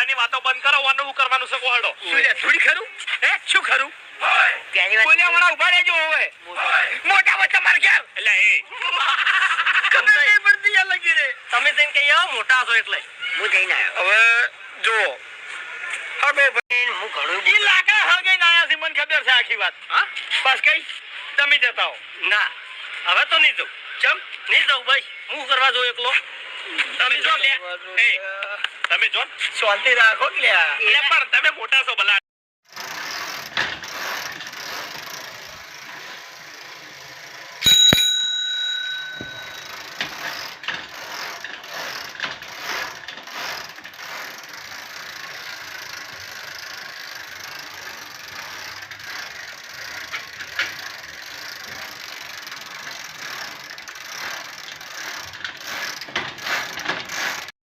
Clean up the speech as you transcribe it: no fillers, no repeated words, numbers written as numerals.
દાડાની વાતો બંધ કરો વાનું હું કરવાનું છે કોહડો શું લે થોડી ખરું હે શું ખરું બોલ્યા વાળા ઉભા રહેજો હવે મોટા વચ્ચે માર ઘેર એટલે એ ખબર નહીં પડતી યાર લગી રે તમે જઈને કહી આવો મોટા છો એટલે હું જઈને આવ્યો હવે જો હગો ભાઈ હું ઘણું ઈ લાકડા હળગાઈને આયા છે મને ખબર છે આખી વાત હા બસ કઈ તમે જતા હો ના હવે તો નહીં જાઉં ચમ નહીં જાઉં ભાઈ હું કરવા જાઉં એકલો તમે જો લે એ તમે જો શાંતિ રાખો કે લ્યા એટલે પણ તમે મોટા છો ભલા